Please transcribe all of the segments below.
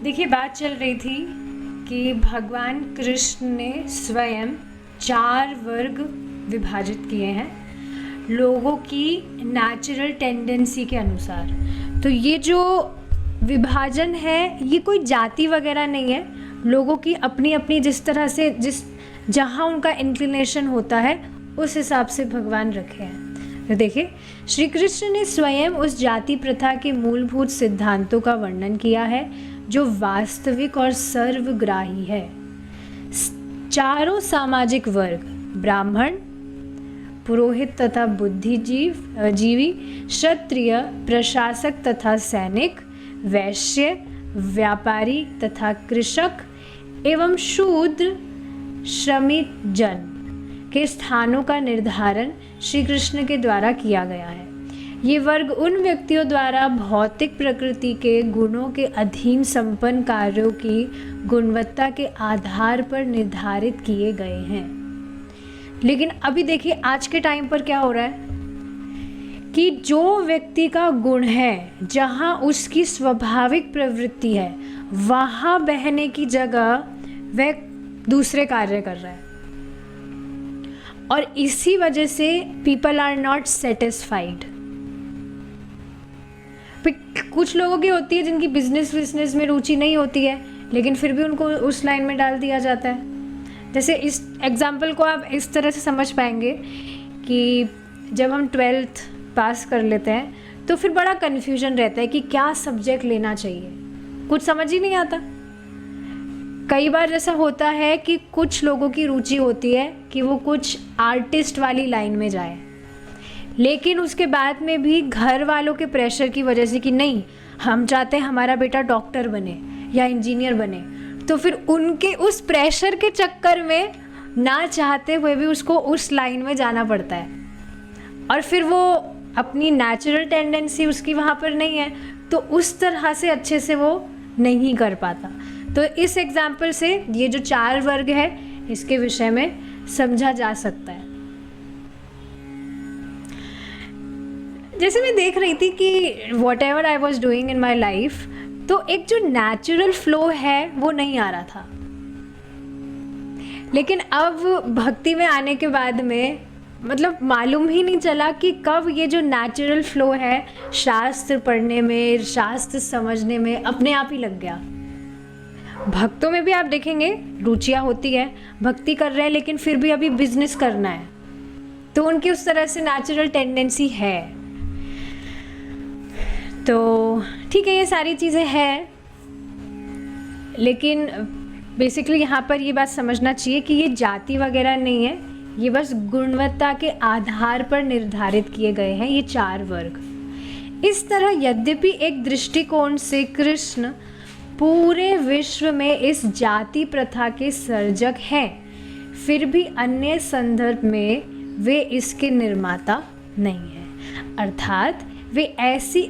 देखिए, बात चल रही थी कि भगवान कृष्ण ने स्वयं 4 वर्ग विभाजित किए हैं लोगों की नेचुरल टेंडेंसी के अनुसार। तो ये जो विभाजन है ये कोई जाति वगैरह नहीं है, लोगों की अपनी अपनी जिस तरह से जहाँ उनका इंक्लिनेशन होता है उस हिसाब से भगवान रखे हैं। तो देखिए, श्री कृष्ण ने स्वयं उस जाति प्रथा के मूलभूत सिद्धांतों का वर्णन किया है जो वास्तविक और सर्वग्राही है। चारों सामाजिक वर्ग, ब्राह्मण, पुरोहित तथा बुद्धिजीवी, क्षत्रिय, प्रशासक तथा सैनिक, वैश्य, व्यापारी तथा कृषक एवं शूद्र श्रमिक जन के स्थानों का निर्धारण श्री कृष्ण के द्वारा किया गया है। ये वर्ग उन व्यक्तियों द्वारा भौतिक प्रकृति के गुणों के अधीन संपन्न कार्यों की गुणवत्ता के आधार पर निर्धारित किए गए हैं। लेकिन अभी देखिए, आज के टाइम पर क्या हो रहा है कि जो व्यक्ति का गुण है, जहाँ उसकी स्वाभाविक प्रवृत्ति है, वहाँ बहने की जगह वह दूसरे कार्य कर रहा है और इसी वजह से पीपल आर नॉट सेटिस्फाइड। कुछ लोगों की होती है जिनकी बिजनेस में रुचि नहीं होती है, लेकिन फिर भी उनको उस लाइन में डाल दिया जाता है। जैसे इस एग्जाम्पल को आप इस तरह से समझ पाएंगे कि जब हम 12th पास कर लेते हैं तो फिर बड़ा कन्फ्यूजन रहता है कि क्या सब्जेक्ट लेना चाहिए, कुछ समझ ही नहीं आता। कई बार जैसा होता है कि कुछ लोगों की रुचि होती है कि वो कुछ आर्टिस्ट वाली लाइन में जाए, लेकिन उसके बाद में भी घर वालों के प्रेशर की वजह से कि नहीं, हम चाहते हैं हमारा बेटा डॉक्टर बने या इंजीनियर बने, तो फिर उनके उस प्रेशर के चक्कर में ना चाहते हुए भी उसको उस लाइन में जाना पड़ता है और फिर वो अपनी नेचुरल टेंडेंसी उसकी वहाँ पर नहीं है, तो उस तरह से अच्छे से वो नहीं कर पाता। तो इस एग्जाम्पल से ये जो 4 वर्ग है इसके विषय में समझा जा सकता है। जैसे मैं देख रही थी कि what ever I was doing in my life, तो एक जो नेचुरल फ्लो है वो नहीं आ रहा था। लेकिन अब भक्ति में आने के बाद में मतलब मालूम ही नहीं चला कि कब ये जो नेचुरल फ्लो है शास्त्र पढ़ने में, शास्त्र समझने में अपने आप ही लग गया। भक्तों में भी आप देखेंगे रुचियाँ होती है, भक्ति कर रहे हैं लेकिन फिर भी अभी बिजनेस करना है, तो उनकी उस तरह से नेचुरल टेंडेंसी है। तो ठीक है, ये सारी चीज़ें हैं, लेकिन बेसिकली यहाँ पर ये बात समझना चाहिए कि ये जाति वगैरह नहीं है, ये बस गुणवत्ता के आधार पर निर्धारित किए गए हैं ये 4 वर्ग। इस तरह यद्यपि एक दृष्टिकोण से कृष्ण पूरे विश्व में इस जाति प्रथा के सर्जक हैं, फिर भी अन्य संदर्भ में वे इसके निर्माता नहीं हैं। अर्थात वे ऐसी,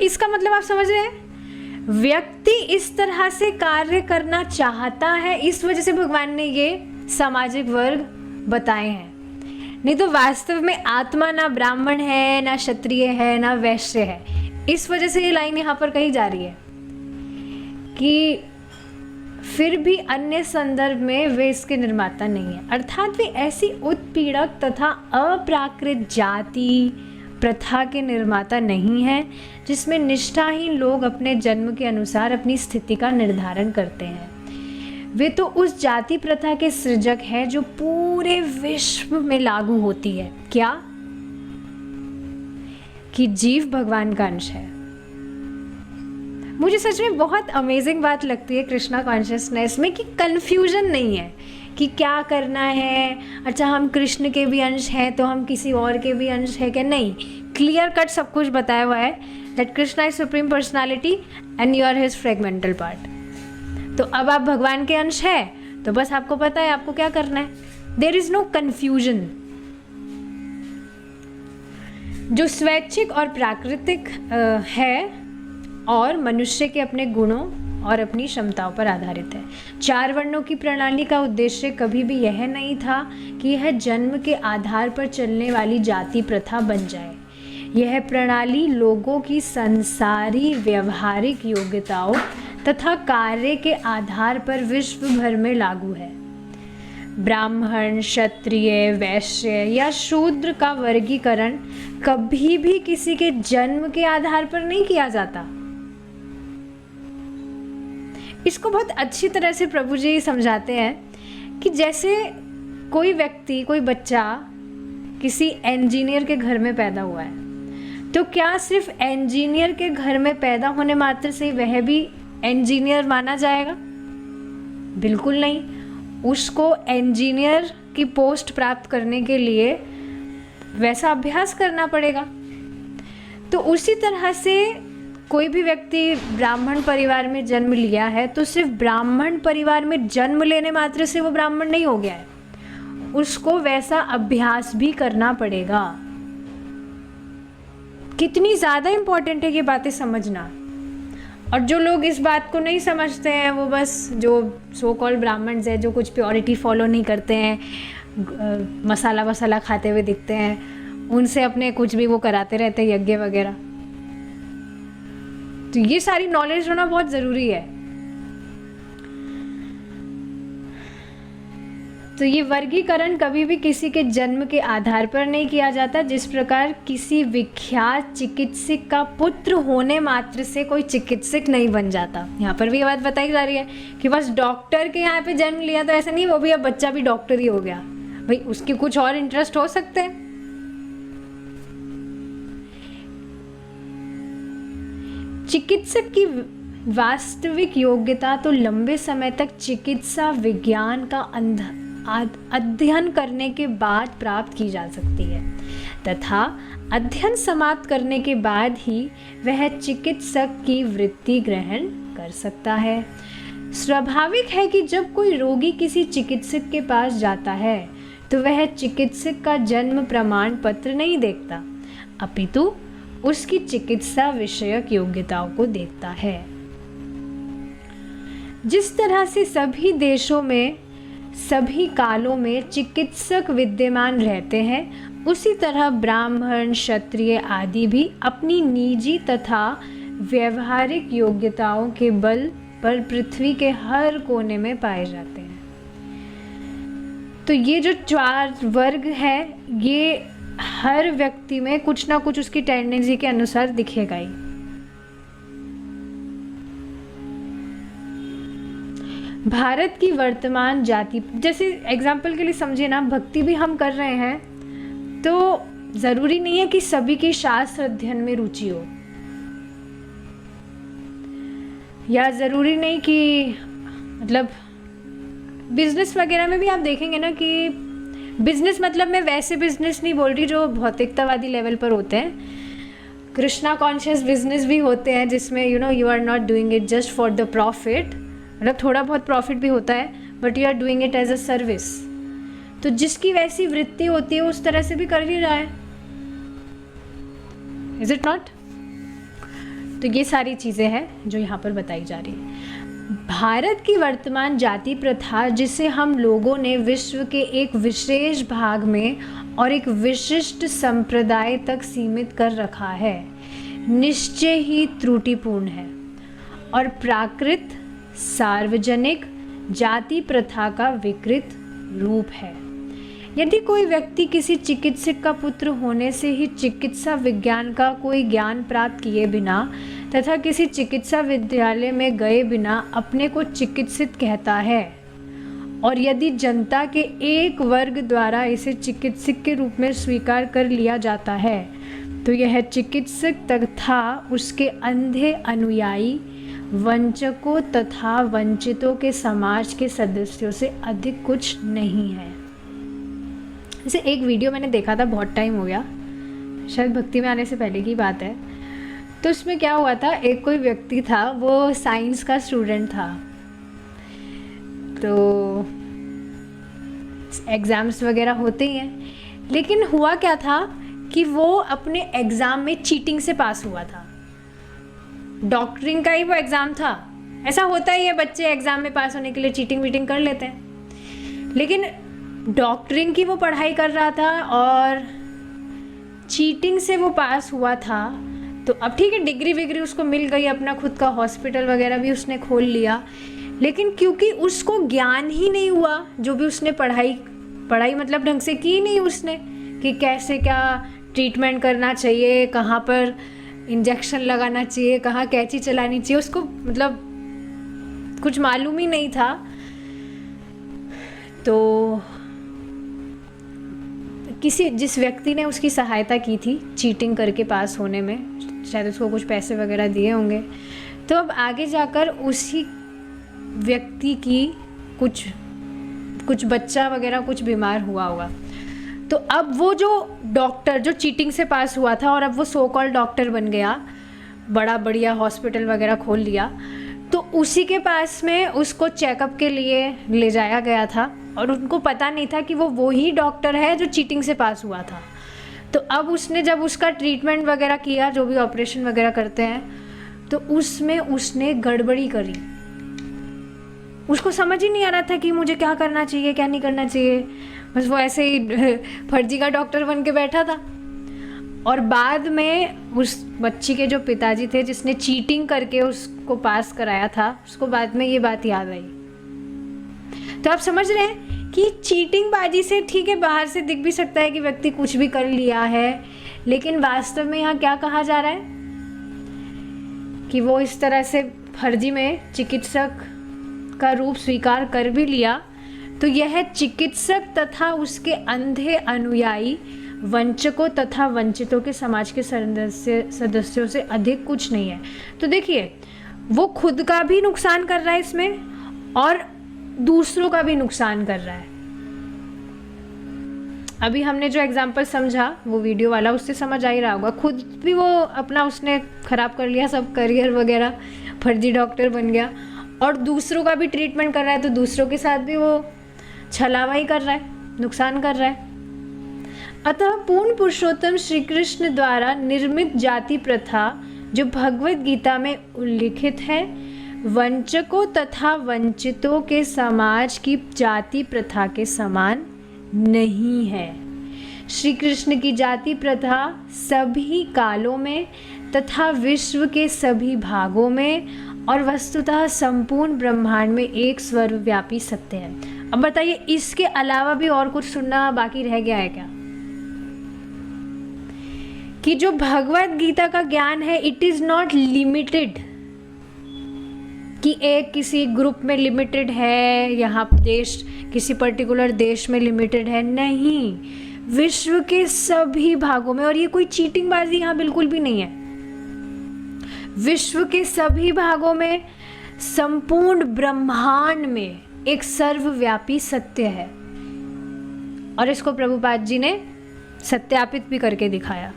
इसका मतलब आप समझ रहे हैं, व्यक्ति इस तरह से कार्य करना चाहता है, इस वजह से भगवान ने ये सामाजिक वर्ग बताए हैं। नहीं तो वास्तव में आत्मा ना ब्राह्मण है, ना क्षत्रिय है, ना वैश्य है। इस वजह से ये लाइन यहाँ पर कही जा रही है कि फिर भी अन्य संदर्भ में वे इसके निर्माता नहीं है। अर्थात वे ऐसी उत्पीड़क तथा अप्राकृत जाति प्रथा के निर्माता नहीं हैं जिसमें निष्ठाहीन लोग अपने जन्म के अनुसार अपनी स्थिति का निर्धारण करते हैं। वे तो उस जाति प्रथा के सृजक हैं जो पूरे विश्व में लागू होती है। क्या? कि जीव भगवान का अंश है। मुझे सच में बहुत अमेजिंग बात लगती है कृष्णा कॉन्शियसनेस में कि कंफ्यूजन नहीं है कि क्या करना है। अच्छा, हम कृष्ण के भी अंश हैं तो हम किसी और के भी अंश है क्या? नहीं, क्लियर कट सब कुछ बताया हुआ है that Krishna is supreme personality and you are his fragmental part. तो अब आप भगवान के अंश है तो बस आपको पता है आपको क्या करना है। There is no confusion. जो स्वैच्छिक और प्राकृतिक है और मनुष्य के अपने गुणों और अपनी क्षमताओं पर आधारित है। 4 वर्णों की प्रणाली का उद्देश्य कभी भी यह नहीं था कि यह जन्म के आधार पर चलने वाली जाति प्रथा बन जाए। यह प्रणाली लोगों की संसारी व्यवहारिक योग्यताओं तथा कार्य के आधार पर विश्व भर में लागू है। ब्राह्मण, क्षत्रिय, वैश्य या शूद्र का वर्गीकरण कभी भी किसी के जन्म के आधार पर नहीं किया जाता। इसको बहुत अच्छी तरह से प्रभु जी समझाते हैं कि जैसे कोई व्यक्ति, कोई बच्चा किसी इंजीनियर के घर में पैदा हुआ है, तो क्या सिर्फ इंजीनियर के घर में पैदा होने मात्र से वह भी इंजीनियर माना जाएगा? बिल्कुल नहीं। उसको इंजीनियर की पोस्ट प्राप्त करने के लिए वैसा अभ्यास करना पड़ेगा। तो उसी तरह से कोई भी व्यक्ति ब्राह्मण परिवार में जन्म लिया है तो सिर्फ ब्राह्मण परिवार में जन्म लेने मात्र से वो ब्राह्मण नहीं हो गया है, उसको वैसा अभ्यास भी करना पड़ेगा। कितनी ज़्यादा इम्पोर्टेंट है ये बातें समझना। और जो लोग इस बात को नहीं समझते हैं, वो बस जो सो कॉल्ड ब्राह्मण्स हैं, जो कुछ प्योरिटी फॉलो नहीं करते हैं, मसाला वसाला खाते हुए दिखते हैं, उनसे अपने कुछ भी वो कराते रहते हैं, यज्ञ वगैरह। तो ये सारी नॉलेज होना बहुत ज़रूरी है। तो ये वर्गीकरण कभी भी किसी के जन्म के आधार पर नहीं किया जाता। जिस प्रकार किसी विख्यात चिकित्सक का पुत्र होने मात्र से कोई चिकित्सक नहीं बन जाता। यहाँ पर भी ये बात बताई जा रही है कि बस डॉक्टर के यहाँ पे जन्म लिया तो ऐसा नहीं, वो भी अब बच्चा भी डॉक्टर ही हो गया। भाई उसके कुछ और इंटरेस्ट हो सकते हैं। चिकित्सक की वास्तविक योग्यता तो लंबे समय तक चिकित्सा विज्ञान का अध्ययन करने के बाद प्राप्त की जा सकती है तथा अध्ययन समाप्त करने के बाद ही वह चिकित्सक की वृत्ति ग्रहण कर सकता है। स्वाभाविक है कि जब कोई रोगी किसी चिकित्सक के पास जाता है तो वह चिकित्सक का जन्म प्रमाण पत्र नहीं देखता, अपितु उसकी चिकित्सा विषयक योग्यताओं को देखता है। जिस तरह से सभी देशों में सभी कालों में चिकित्सक विद्यमान रहते हैं, उसी तरह ब्राह्मण, क्षत्रिय आदि भी अपनी निजी तथा व्यवहारिक योग्यताओं के बल पर पृथ्वी के हर कोने में पाए जाते हैं। तो ये जो 4 वर्ग है, ये हर व्यक्ति में कुछ ना कुछ उसकी टेंडेंसी के अनुसार दिखेगा ही। भारत की वर्तमान जाति, जैसे एग्जाम्पल के लिए समझे ना, भक्ति भी हम कर रहे हैं तो ज़रूरी नहीं है कि सभी की शास्त्र अध्ययन में रुचि हो, या ज़रूरी नहीं कि मतलब बिजनेस वगैरह में भी आप देखेंगे ना कि बिजनेस, मतलब मैं वैसे बिजनेस नहीं बोल रही जो भौतिकतावादी लेवल पर होते हैं। कृष्णा कॉन्शियस बिजनेस भी होते हैं जिसमें you are not doing it just for the profit, मतलब थोड़ा बहुत प्रॉफिट भी होता है but you are doing it as a service. तो जिसकी वैसी वृत्ति होती है उस तरह से भी कर ही रहा है, इज इट नॉट? तो ये सारी चीज़ें हैं जो यहाँ पर बताई जा रही है। भारत की वर्तमान जाति प्रथा, जिसे हम लोगों ने विश्व के एक विशेष भाग में और एक विशिष्ट संप्रदाय तक सीमित कर रखा है, निश्चय ही त्रुटिपूर्ण है और प्राकृत सार्वजनिक जाति प्रथा का विकृत रूप है। यदि कोई व्यक्ति किसी चिकित्सक का पुत्र होने से ही चिकित्सा विज्ञान का कोई ज्ञान प्राप्त किए बिना तथा किसी चिकित्सा विद्यालय में गए बिना अपने को चिकित्सक कहता है, और यदि जनता के एक वर्ग द्वारा इसे चिकित्सक के रूप में स्वीकार कर लिया जाता है, तो यह चिकित्सक तथा उसके अंधे अनुयायी वंचकों तथा वंचितों के समाज के सदस्यों से अधिक कुछ नहीं है। जैसे एक वीडियो मैंने देखा था, बहुत टाइम हो गया, शायद भक्ति में आने से पहले की बात है। तो उसमें क्या हुआ था, एक कोई व्यक्ति था, वो साइंस का स्टूडेंट था। तो एग्ज़ाम्स वगैरह होते ही हैं, लेकिन हुआ क्या था कि वो अपने एग्ज़ाम में चीटिंग से पास हुआ था। डॉक्टरिंग का ही वो एग्ज़ाम था। ऐसा होता ही है, बच्चे एग्ज़ाम में पास होने के लिए चीटिंग वीटिंग कर लेते हैं। लेकिन डॉक्टरिंग की वो पढ़ाई कर रहा था और चीटिंग से वो पास हुआ था, तो अब ठीक है, डिग्री विग्री उसको मिल गई, अपना खुद का हॉस्पिटल वगैरह भी उसने खोल लिया, लेकिन क्योंकि उसको ज्ञान ही नहीं हुआ, जो भी उसने पढ़ाई मतलब ढंग से की नहीं उसने, कि कैसे क्या ट्रीटमेंट करना चाहिए, कहाँ पर इंजेक्शन लगाना चाहिए, कहाँ कैंची चलानी चाहिए, उसको मतलब कुछ मालूम ही नहीं था। तो जिस व्यक्ति ने उसकी सहायता की थी चीटिंग करके पास होने में, शायद उसको कुछ पैसे वगैरह दिए होंगे, तो अब आगे जाकर उसी व्यक्ति की कुछ बच्चा वगैरह कुछ बीमार हुआ होगा। तो अब वो जो डॉक्टर जो चीटिंग से पास हुआ था और अब वो सो कॉल्ड डॉक्टर बन गया, बड़ा बढ़िया हॉस्पिटल वगैरह खोल लिया, तो उसी के पास में उसको चेकअप के लिए ले जाया गया था और उनको पता नहीं था कि वो ही डॉक्टर है जो चीटिंग से पास हुआ था। तो अब उसने जब उसका ट्रीटमेंट वगैरह किया, जो भी ऑपरेशन वगैरह करते हैं, तो उसमें उसने गड़बड़ी करी। उसको समझ ही नहीं आ रहा था कि मुझे क्या करना चाहिए क्या नहीं करना चाहिए, बस वो ऐसे ही फर्जी का डॉक्टर बन के बैठा था। और बाद में उस बच्ची के जो पिताजी थे जिसने चीटिंग करके उसको पास कराया था, उसको बाद में ये बात याद आई। तो आप समझ रहे हैं कि चीटिंग बाजी से ठीक है, बाहर से दिख भी सकता है कि व्यक्ति कुछ भी कर लिया है, लेकिन वास्तव में यहाँ क्या कहा जा रहा है कि वो इस तरह से फर्जी में चिकित्सक का रूप स्वीकार कर भी लिया, तो यह चिकित्सक तथा उसके अंधे अनुयायी वंचकों तथा वंचितों के समाज के सदस्यों से अधिक कुछ नहीं है। तो देखिए, वो खुद का भी नुकसान कर रहा है इसमें और दूसरों का भी नुकसान कर रहा है। अभी हमने जो एग्जाम्पल समझा वो वीडियो वाला, उससे समझ आ ही रहा होगा, खुद भी वो अपना उसने खराब कर लिया सब करियर वगैरह, फर्जी डॉक्टर बन गया, और दूसरों का भी ट्रीटमेंट कर रहा है, तो दूसरों के साथ भी वो छलावा ही कर रहा है, नुकसान कर रहा है। अतः पूर्ण पुरुषोत्तम श्री कृष्ण द्वारा निर्मित जाति प्रथा जो भगवत गीता में उल्लिखित है, वंचकों तथा वंचितों के समाज की जाति प्रथा के समान नहीं है। श्री कृष्ण की जाति प्रथा सभी कालों में तथा विश्व के सभी भागों में और वस्तुतः संपूर्ण ब्रह्मांड में एक सर्वव्यापी सत्य है। अब बताइए, इसके अलावा भी और कुछ सुनना बाकी रह गया है क्या? कि जो भगवत गीता का ज्ञान है, इट इज नॉट लिमिटेड, कि एक किसी ग्रुप में लिमिटेड है, यहाँ देश किसी पर्टिकुलर देश में लिमिटेड है, नहीं, विश्व के सभी भागों में। और ये कोई चीटिंग बाजी यहाँ बिल्कुल भी नहीं है। विश्व के सभी भागों में, संपूर्ण ब्रह्मांड में एक सर्वव्यापी सत्य है, और इसको प्रभुपाद जी ने सत्यापित भी करके दिखाया।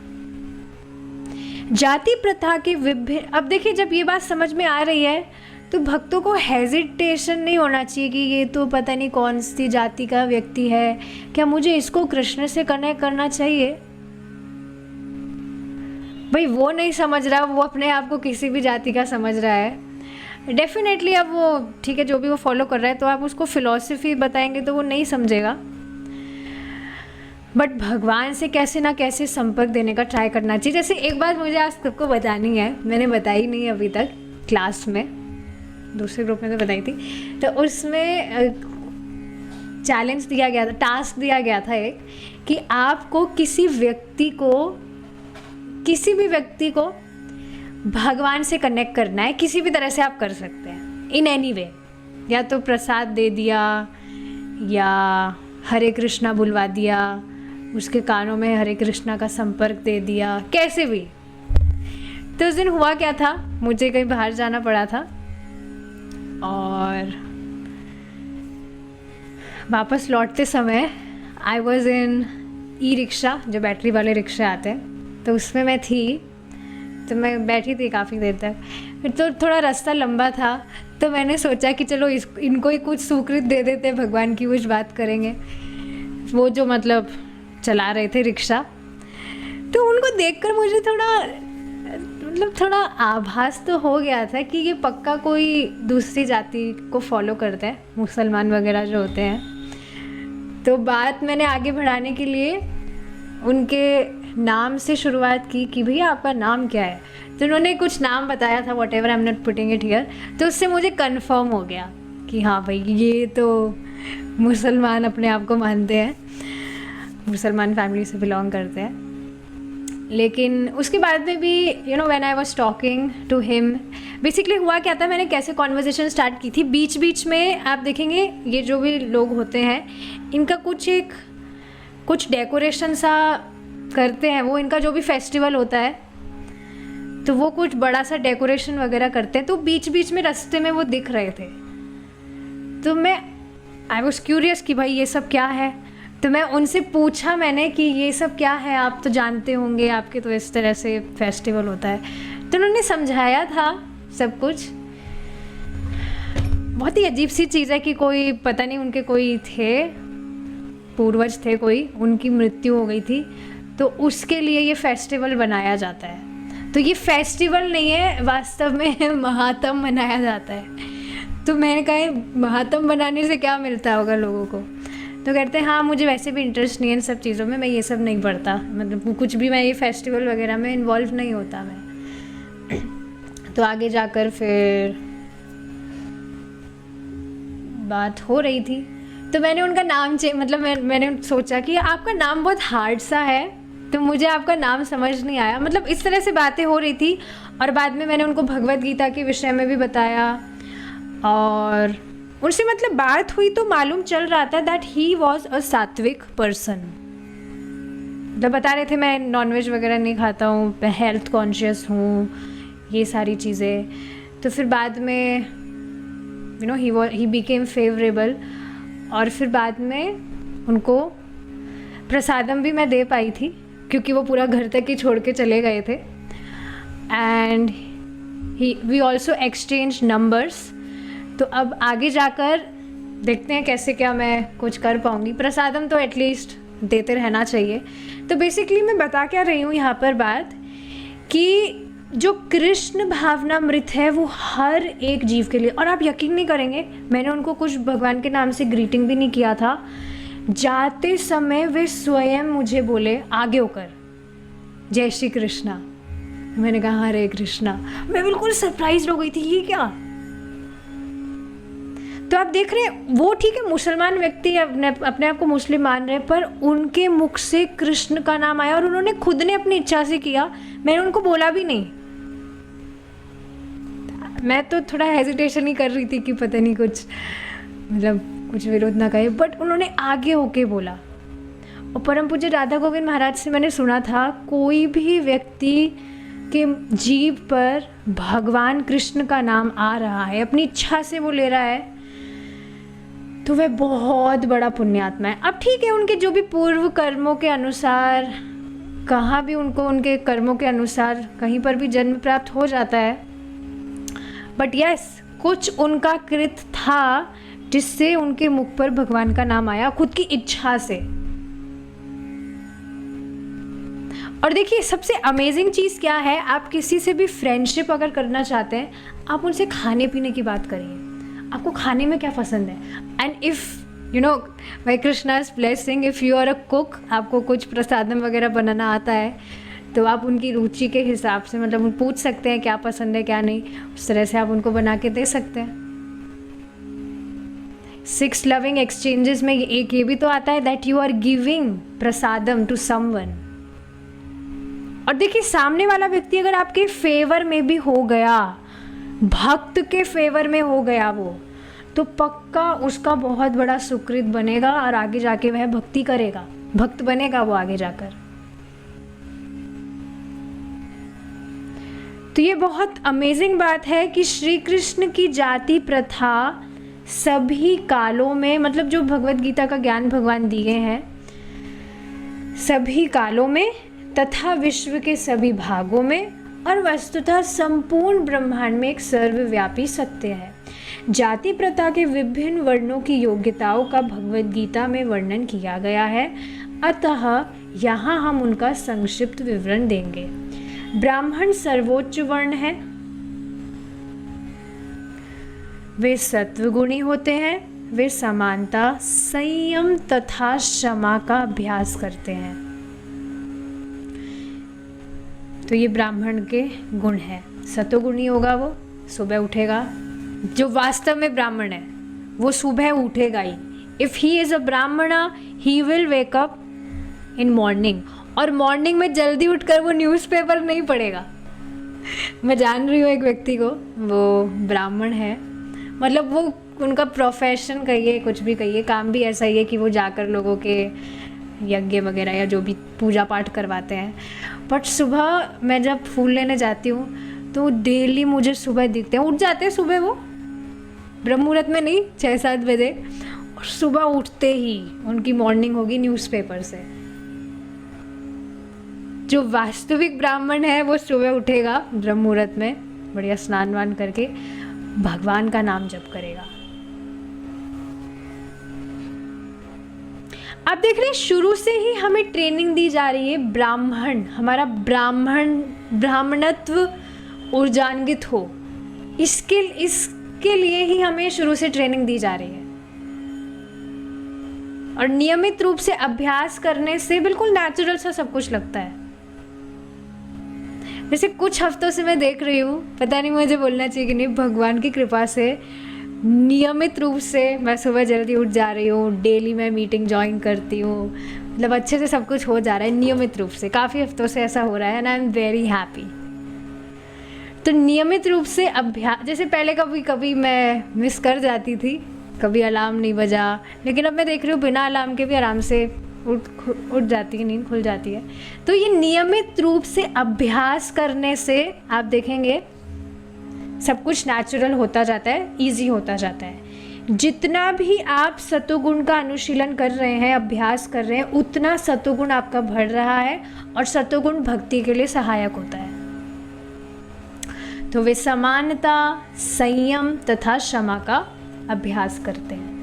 जाति प्रथा के विभिन्न, अब देखिए, जब ये बात समझ में आ रही है तो भक्तों को हेजिटेशन नहीं होना चाहिए कि ये तो पता नहीं कौन सी जाति का व्यक्ति है, क्या मुझे इसको कृष्ण से कनेक्ट करना चाहिए? भाई वो नहीं समझ रहा, वो अपने आप को किसी भी जाति का समझ रहा है। डेफिनेटली अब वो ठीक है, जो भी वो फॉलो कर रहा है, तो आप उसको फिलॉसफी बताएंगे तो वो नहीं समझेगा, बट भगवान से कैसे ना कैसे संपर्क देने का ट्राई करना चाहिए। जैसे एक बात मुझे आज सबको बतानी है, मैंने बताई नहीं अभी तक, क्लास में दूसरे ग्रुप में तो बताई थी, तो उसमें चैलेंज दिया गया था, टास्क दिया गया था एक, कि आपको किसी भी व्यक्ति को भगवान से कनेक्ट करना है, किसी भी तरह से आप कर सकते हैं, इन एनी वे, या तो प्रसाद दे दिया, या हरे कृष्णा बुलवा दिया, उसके कानों में हरे कृष्णा का संपर्क दे दिया, कैसे भी। तो उस दिन हुआ क्या था, मुझे कहीं बाहर जाना पड़ा था और वापस लौटते समय I was in e rickshaw, जो बैटरी वाले रिक्शे आते हैं, तो उसमें मैं थी, तो मैं बैठी थी काफ़ी देर तक। फिर तो थोड़ा रास्ता लंबा था, तो मैंने सोचा कि चलो इनको ही कुछ सुकृत दे देते, भगवान की कुछ बात करेंगे। वो जो मतलब चला रहे थे रिक्शा, तो उनको देखकर मुझे थोड़ा आभास तो हो गया था कि ये पक्का कोई दूसरी जाति को फॉलो करते हैं, मुसलमान वगैरह जो होते हैं। तो बात मैंने आगे बढ़ाने के लिए उनके नाम से शुरुआत की कि भैया आपका नाम क्या है, तो उन्होंने कुछ नाम बताया था, what ever, I am not putting it here. तो उससे मुझे कंफर्म हो गया कि हाँ भाई ये तो मुसलमान अपने आप को मानते हैं, मुसलमान फैमिली से बिलोंग करते हैं। लेकिन उसके बाद में भी when I was talking to him, basically हुआ क्या था, मैंने कैसे कॉन्वर्जेसन स्टार्ट की थी, बीच बीच में आप देखेंगे ये जो भी लोग होते हैं इनका कुछ डेकोरेशन सा करते हैं, वो इनका जो भी फेस्टिवल होता है तो वो कुछ बड़ा सा डेकोरेशन वगैरह करते हैं, तो बीच बीच में रास्ते में वो दिख रहे थे। तो आई वॉज क्यूरियस कि भाई ये सब क्या है, तो मैं उनसे पूछा मैंने कि ये सब क्या है, आप तो जानते होंगे, आपके तो इस तरह से फेस्टिवल होता है। तो उन्होंने समझाया था सब कुछ। बहुत ही अजीब सी चीज़ है कि कोई पता नहीं उनके कोई थे पूर्वज थे, कोई उनकी मृत्यु हो गई थी, तो उसके लिए ये फेस्टिवल बनाया जाता है। तो ये फेस्टिवल नहीं है, वास्तव में महात्म मनाया जाता है। तो मैंने कहा महात्म बनाने से क्या मिलता होगा लोगों को, तो कहते हैं हाँ मुझे वैसे भी इंटरेस्ट नहीं है इन सब चीज़ों में, मैं ये सब नहीं पढ़ता, मतलब कुछ भी मैं ये फेस्टिवल वगैरह में इन्वॉल्व नहीं होता मैं। तो आगे जाकर फिर बात हो रही थी, तो मैंने उनका नाम मतलब मैंने सोचा कि आपका नाम बहुत हार्ड सा है, तो मुझे आपका नाम समझ नहीं आया, मतलब इस तरह से बातें हो रही थी। और बाद में मैंने उनको भगवद गीता के विषय में भी बताया, और उनसे मतलब बात हुई तो मालूम चल रहा था दैट ही वॉज अ सात्विक पर्सन। मतलब बता रहे थे मैं नॉनवेज वगैरह नहीं खाता हूँ, मैं हेल्थ कॉन्शियस हूँ, ये सारी चीज़ें। तो फिर बाद में ही बिकेम फेवरेबल, और फिर बाद में उनको प्रसादम भी मैं दे पाई थी क्योंकि वो पूरा घर तक ही छोड़ के चले गए थे। And we also exchange numbers. तो अब आगे जाकर देखते हैं कैसे क्या मैं कुछ कर पाऊँगी। प्रसादम तो एटलीस्ट देते रहना चाहिए। तो बेसिकली मैं बता क्या रही हूँ यहाँ पर बात, कि जो कृष्ण भावनामृत है वो हर एक जीव के लिए, और आप यकीन नहीं करेंगे मैंने उनको कुछ भगवान के नाम से ग्रीटिंग भी नहीं किया था, जाते समय वे स्वयं मुझे बोले आगे होकर जय श्री कृष्णा। मैंने कहा हरे कृष्णा। मैं बिल्कुल सरप्राइज हो गई थी, ये क्या। तो आप देख रहे हैं वो ठीक है मुसलमान व्यक्ति अपने आप को मुस्लिम मान रहे हैं, पर उनके मुख से कृष्ण का नाम आया और उन्होंने खुद ने अपनी इच्छा से किया, मैंने उनको बोला भी नहीं। मैं तो थोड़ा हेजिटेशन ही कर रही थी कि पता नहीं कुछ मतलब कुछ विरोध ना कहे, बट उन्होंने आगे होके बोला। और परम पूज्य राधा गोविंद महाराज से मैंने सुना था कोई भी व्यक्ति के जीभ पर भगवान कृष्ण का नाम आ रहा है, अपनी इच्छा से वो ले रहा है, तो वह बहुत बड़ा पुण्यात्मा है। अब ठीक है उनके जो भी पूर्व कर्मों के अनुसार, कहाँ भी उनको उनके कर्मों के अनुसार कहीं पर भी जन्म प्राप्त हो जाता है, बट यस कुछ उनका कृत था जिससे उनके मुख पर भगवान का नाम आया खुद की इच्छा से। और देखिए सबसे अमेजिंग चीज़ क्या है, आप किसी से भी फ्रेंडशिप अगर करना चाहते हैं, आप उनसे खाने पीने की बात करिए, आपको खाने में क्या पसंद है। And if by Krishna's blessing, if you are a cook, आपको कुछ प्रसादम वगैरह बनाना आता है, तो आप उनकी रुचि के हिसाब से मतलब पूछ सकते हैं क्या पसंद है क्या नहीं, उस तरह से आप उनको बना के दे सकते हैं। 6 लविंग एक्सचेंजेस में एक ये भी तो आता है that you are giving prasadam to someone. और देखिए सामने वाला व्यक्ति अगर आपके फेवर में भी हो गया, भक्त के फेवर में हो गया वो, तो पक्का उसका बहुत बड़ा सुकृत बनेगा और आगे जाके वह भक्ति करेगा, भक्त बनेगा वो आगे जाकर। तो ये बहुत अमेजिंग बात है कि श्री कृष्ण की जाति प्रथा सभी कालों में, मतलब जो भगवद गीता का ज्ञान भगवान दिए हैं, सभी कालों में तथा विश्व के सभी भागों में और वस्तुतः संपूर्ण ब्रह्मांड में एक सर्वव्यापी सत्य है। जाति प्रथा के विभिन्न वर्णों की योग्यताओं का भगवद गीता में वर्णन किया गया है, अतः यहाँ हम उनका संक्षिप्त विवरण देंगे। ब्राह्मण सर्वोच्च वर्ण है, वे सत्वगुणी होते हैं, वे समानता, संयम तथा क्षमा का अभ्यास करते हैं। तो ये ब्राह्मण के गुण हैं। सतोगुणी होगा वो, सुबह उठेगा। जो वास्तव में ब्राह्मण है वो सुबह उठेगा ही। इफ़ ही इज़ अ ब्राह्मणा he will wake up in morning, और मॉर्निंग में जल्दी उठकर वो न्यूज़पेपर नहीं पढ़ेगा। मैं जान रही हूँ एक व्यक्ति को, वो ब्राह्मण है, मतलब वो उनका प्रोफेशन कहिए, कुछ भी कहिए, काम भी ऐसा ही है कि वो जाकर लोगों के यज्ञ वगैरह या जो भी पूजा पाठ करवाते हैं। बट सुबह मैं जब फूल लेने जाती हूँ तो डेली मुझे सुबह दिखते हैं, उठ जाते हैं सुबह, वो ब्रह्म मुहूर्त में नहीं, 6-7 बजे, और सुबह उठते ही उनकी मॉर्निंग होगी न्यूज़पेपर से। जो वास्तविक ब्राह्मण है वो सुबह उठेगा ब्रह्म मुहूर्त में, बढ़िया स्नान वान करके भगवान का नाम जप करेगा। आप देख रहे हैं शुरू से ही हमें ट्रेनिंग दी जा रही है, ब्राह्मण, हमारा ब्राह्मणत्व ऊर्जान्वित हो, इसके लिए ही हमें शुरू से ट्रेनिंग दी जा रही है। और नियमित रूप से अभ्यास करने से बिल्कुल नेचुरल सा सब कुछ लगता है। जैसे कुछ हफ्तों से मैं देख रही हूँ, पता नहीं मुझे बोलना चाहिए कि नहीं, भगवान की कृपा से नियमित रूप से मैं सुबह जल्दी उठ जा रही हूँ, डेली मैं मीटिंग ज्वाइन करती हूँ, मतलब अच्छे से सब कुछ हो जा रहा है नियमित रूप से। काफ़ी हफ्तों से ऐसा हो रहा है and I am very happy. तो नियमित रूप से अभ्यास, जैसे पहले कभी कभी मैं मिस कर जाती थी, कभी अलार्म नहीं बजा, लेकिन अब मैं देख रही हूँ बिना अलार्म के भी आराम से उठ जाती है, नींद खुल जाती है। तो ये नियमित रूप से अभ्यास करने से आप देखेंगे सब कुछ नेचुरल होता जाता है, इजी होता जाता है। जितना भी आप सतोगुण का अनुशीलन कर रहे हैं, अभ्यास कर रहे हैं, उतना सतोगुण आपका बढ़ रहा है और सतोगुण भक्ति के लिए सहायक होता है। तो वे समानता, संयम तथा क्षमा का अभ्यास करते हैं।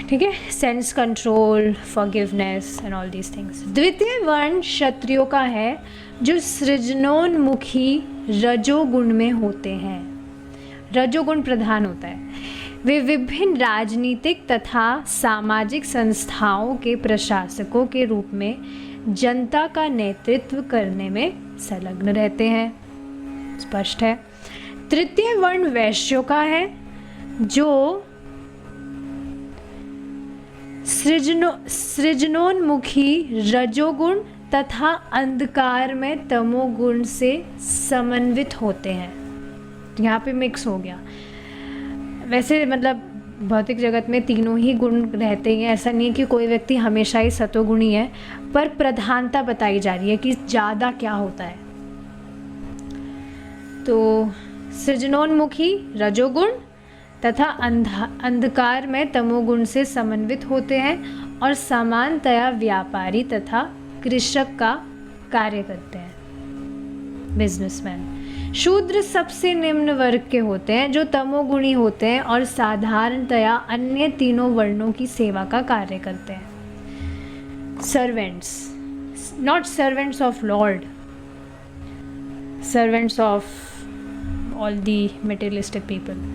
ठीक है, sense control, forgiveness and all these things. द्वितीय वर्ण क्षत्रियों का है जो सृजनोन्मुखी रजोगुण में होते हैं, रजोगुण प्रधान होता है। वे विभिन्न राजनीतिक तथा सामाजिक संस्थाओं के प्रशासकों के रूप में जनता का नेतृत्व करने में संलग्न रहते हैं, स्पष्ट है। तृतीय वर्ण वैश्यों का है जो सृजनोन्मुखी रजोगुण तथा अंधकार में तमोगुण से समन्वित होते हैं। यहाँ पे मिक्स हो गया। वैसे मतलब भौतिक जगत में तीनों ही गुण रहते हैं, ऐसा नहीं है कि कोई व्यक्ति हमेशा ही सतोगुणी है, पर प्रधानता बताई जा रही है कि ज़्यादा क्या होता है। तो सृजनोन्मुखी रजोगुण तथा अंधकार में तमोगुण से समन्वित होते हैं और समानतया व्यापारी तथा कृषक का कार्य करते हैं, बिजनेसमैन। शूद्र सबसे निम्न वर्ग के होते हैं जो तमोगुणी होते हैं और साधारणतया अन्य तीनों वर्णों की सेवा का कार्य करते हैं। Servants, not servants of Lord, servants of all the materialistic people.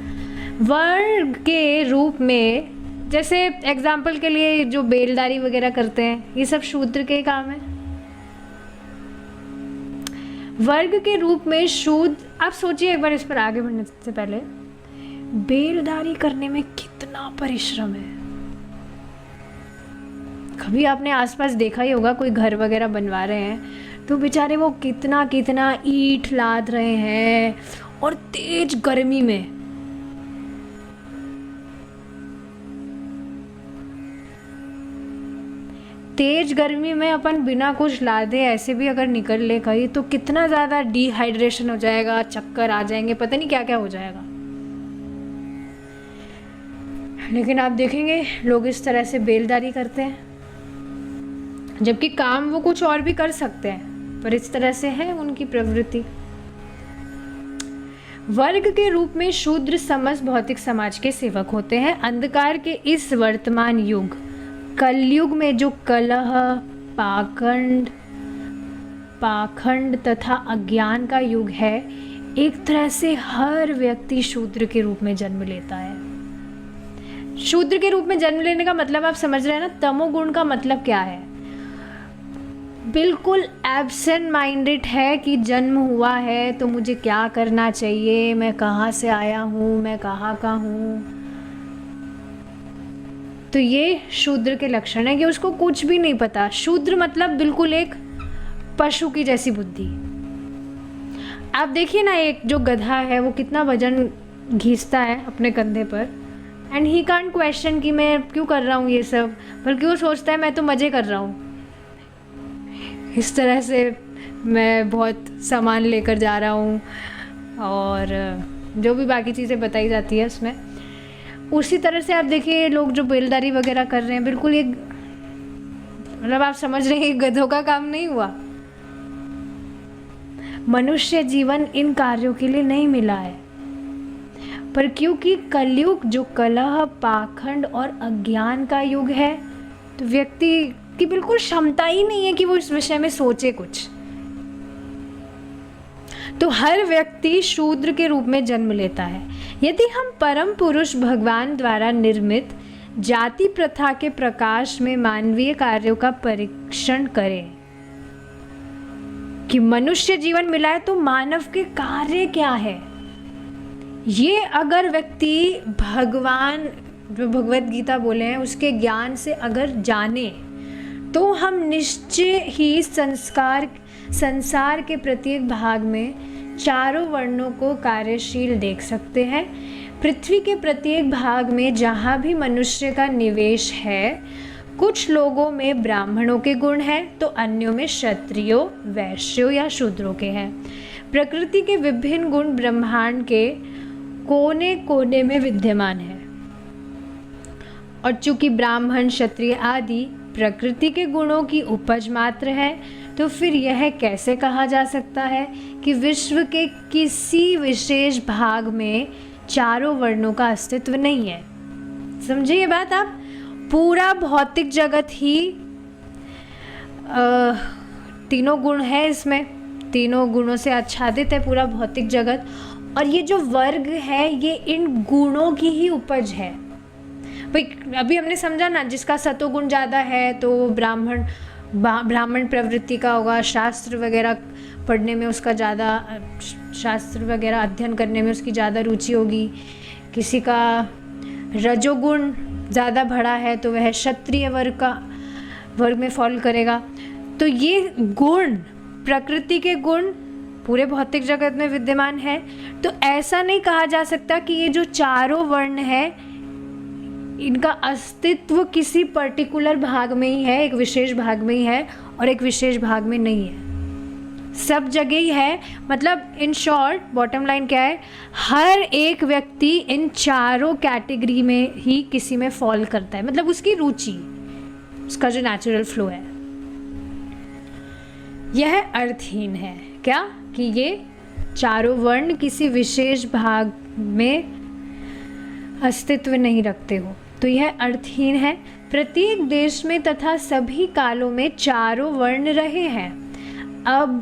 वर्ग के रूप में, जैसे एग्जाम्पल के लिए जो बेलदारी वगैरह करते हैं, ये सब शूद्र के काम है। वर्ग के रूप में शूद्र, आप सोचिए एक बार इस पर आगे बढ़ने से पहले, बेलदारी करने में कितना परिश्रम है। कभी आपने आसपास देखा ही होगा, कोई घर वगैरह बनवा रहे हैं तो बेचारे वो कितना कितना ईंट लाद रहे हैं और तेज गर्मी में। तेज गर्मी में अपन बिना कुछ लादे ऐसे भी अगर निकल ले कहीं तो कितना ज़्यादा डिहाइड्रेशन हो जाएगा, चक्कर आ जाएंगे, पता नहीं क्या क्या हो जाएगा। लेकिन आप देखेंगे लोग इस तरह से बेलदारी करते हैं, जबकि काम वो कुछ और भी कर सकते हैं, पर इस तरह से है उनकी प्रवृत्ति। वर्ग के रूप में शूद्र समस्त भौतिक समाज के सेवक होते हैं। अंधकार के इस वर्तमान युग, कलयुग में जो कलह, पाखंड तथा अज्ञान का युग है, एक तरह से हर व्यक्ति शूद्र के रूप में जन्म लेता है। शूद्र के रूप में जन्म लेने का मतलब आप समझ रहे हैं ना, तमोगुण का मतलब क्या है। बिल्कुल एब्सेंट माइंडेड है कि जन्म हुआ है तो मुझे क्या करना चाहिए, मैं कहाँ से आया हूँ, मैं कहाँ का हूँ। तो ये शूद्र के लक्षण है कि उसको कुछ भी नहीं पता। शूद्र मतलब बिल्कुल एक पशु की जैसी बुद्धि। आप देखिए ना, एक जो गधा है वो कितना वजन घींचता है अपने कंधे पर, एंड ही कांट क्वेश्चन कि मैं क्यों कर रहा हूँ ये सब, बल्कि वो सोचता है मैं तो मज़े कर रहा हूँ, इस तरह से मैं बहुत सामान लेकर जा रहा हूँ, और जो भी बाकी चीज़ें बताई जाती है उसमें। उसी तरह से आप देखिए लोग जो बेलदारी वगैरह कर रहे हैं, बिल्कुल ये मतलब आप समझ रहे हैं गधों का काम नहीं हुआ। मनुष्य जीवन इन कार्यों के लिए नहीं मिला है, पर क्योंकि कलयुग जो कलह, पाखंड और अज्ञान का युग है, तो व्यक्ति की बिल्कुल क्षमता ही नहीं है कि वो इस विषय में सोचे कुछ। तो हर व्यक्ति शूद्र के रूप में जन्म लेता है। यदि हम परम पुरुष भगवान द्वारा निर्मित जाति प्रथा के प्रकाश में मानवीय कार्यों का परीक्षण करें कि मनुष्य जीवन मिला है तो मानव के कार्य क्या है, ये अगर व्यक्ति भगवान जो भगवत गीता बोले हैं उसके ज्ञान से अगर जाने, तो हम निश्चय ही संसार के प्रत्येक भाग में चारों वर्णों को कार्यशील देख सकते हैं। पृथ्वी के प्रत्येक भाग में जहाँ भी मनुष्य का निवेश है, कुछ लोगों में ब्राह्मणों के गुण हैं तो अन्यों में क्षत्रियों, वैश्यों या शूद्रों के हैं। प्रकृति के विभिन्न गुण ब्रह्मांड के कोने कोने में विद्यमान है, और चूंकि ब्राह्मण, क्षत्रिय आदि प्रकृति के गुणों की उपज मात्र है, तो फिर यह कैसे कहा जा सकता है कि विश्व के किसी विशेष भाग में चारों वर्णों का अस्तित्व नहीं है। समझिए ये बात आप। पूरा भौतिक जगत ही तीनों गुण है, इसमें तीनों गुणों से आच्छादित है पूरा भौतिक जगत, और ये जो वर्ग है ये इन गुणों की ही उपज है। भाई अभी हमने समझा ना, जिसका सतोगुण ज़्यादा है तो ब्राह्मण प्रवृत्ति का होगा, शास्त्र वगैरह पढ़ने में उसका ज़्यादा, शास्त्र वगैरह अध्ययन करने में उसकी ज़्यादा रुचि होगी। किसी का रजोगुण ज़्यादा बढ़ा है तो वह क्षत्रिय वर्ग में फॉल करेगा। तो ये गुण, प्रकृति के गुण पूरे भौतिक जगत में विद्यमान है। तो ऐसा नहीं कहा जा सकता कि ये जो चारों वर्ण है इनका अस्तित्व किसी पर्टिकुलर भाग में ही है, एक विशेष भाग में ही है और एक विशेष भाग में नहीं है, सब जगह ही है। मतलब इन शॉर्ट बॉटम लाइन क्या है, हर एक व्यक्ति इन चारों कैटेगरी में ही किसी में फॉल करता है, मतलब उसकी रुचि, उसका जो नेचुरल फ्लो है। यह अर्थहीन है क्या कि ये चारों वर्ण किसी विशेष भाग में अस्तित्व नहीं रखते हो, तो यह अर्थहीन है। प्रत्येक देश में तथा सभी कालों में चारों वर्ण रहे हैं, अब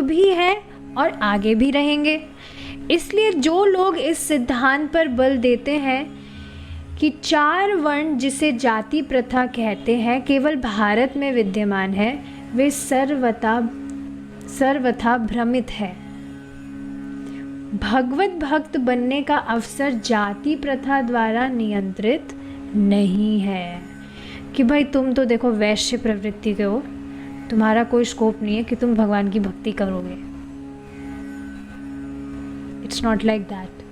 भी हैं और आगे भी रहेंगे। इसलिए जो लोग इस सिद्धांत पर बल देते हैं कि चार वर्ण जिसे जाति प्रथा कहते हैं केवल भारत में विद्यमान है, वे सर्वथा भ्रमित है। भगवत भक्त बनने का अवसर जाति प्रथा द्वारा नियंत्रित नहीं है कि भाई तुम तो देखो वैश्य प्रवृत्ति के हो, तुम्हारा कोई स्कोप नहीं है कि तुम भगवान की भक्ति करोगे। It's not like that.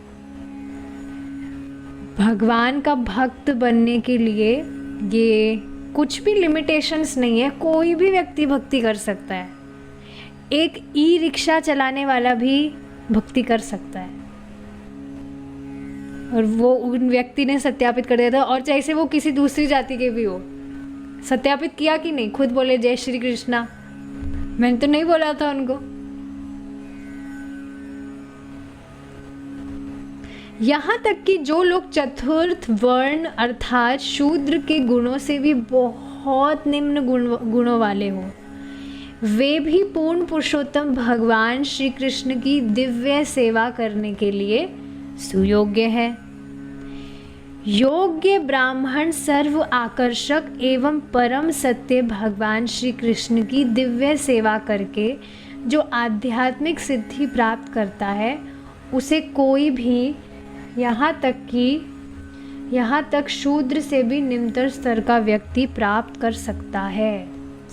भगवान का भक्त बनने के लिए ये कुछ भी लिमिटेशंस नहीं है, कोई भी व्यक्ति भक्ति कर सकता है। एक ई रिक्शा चलाने वाला भी भक्ति कर सकता है, और वो उन व्यक्ति ने सत्यापित कर दिया था, और चाहे से वो किसी दूसरी जाति के भी हो। सत्यापित किया कि नहीं, खुद बोले जय श्री कृष्णा, मैंने तो नहीं बोला था उनको। यहाँ तक कि जो लोग चतुर्थ वर्ण अर्थात शूद्र के गुणों से भी बहुत निम्न गुणों वाले हो, वे भी पूर्ण पुरुषोत्तम भगवान श्री कृष्ण की दिव्य सेवा करने के लिए सुयोग्य है। योग्य ब्राह्मण सर्व आकर्षक एवं परम सत्य भगवान श्री कृष्ण की दिव्य सेवा करके जो आध्यात्मिक सिद्धि प्राप्त करता है उसे कोई भी यहाँ तक शूद्र से भी निम्नतर स्तर का व्यक्ति प्राप्त कर सकता है।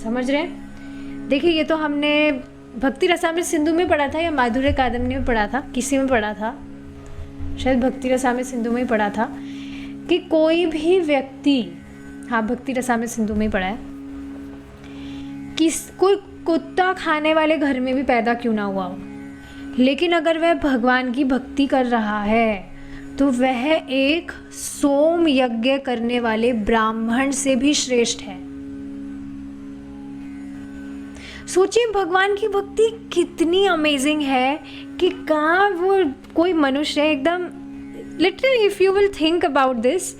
समझ रहे हैं? देखिए, ये तो हमने भक्ति रसामृत सिंधु में पढ़ा था या माधुर्य कादम्बनी में पढ़ा था, किसी में पढ़ा था, शायद भक्ति रसामृत सिंधु में ही पढ़ा था कि कोई भी व्यक्ति, हाँ भक्ति रसामृत सिंधु में ही पढ़ा है, कोई कुत्ता खाने वाले घर में भी पैदा क्यों ना हुआ हो, लेकिन अगर वह भगवान की भक्ति कर रहा है तो वह एक सोम यज्ञ करने वाले ब्राह्मण से भी श्रेष्ठ है। सोचिए भगवान की भक्ति कितनी अमेजिंग है कि कहाँ वो कोई मनुष्य एकदम literally, if you will think about this,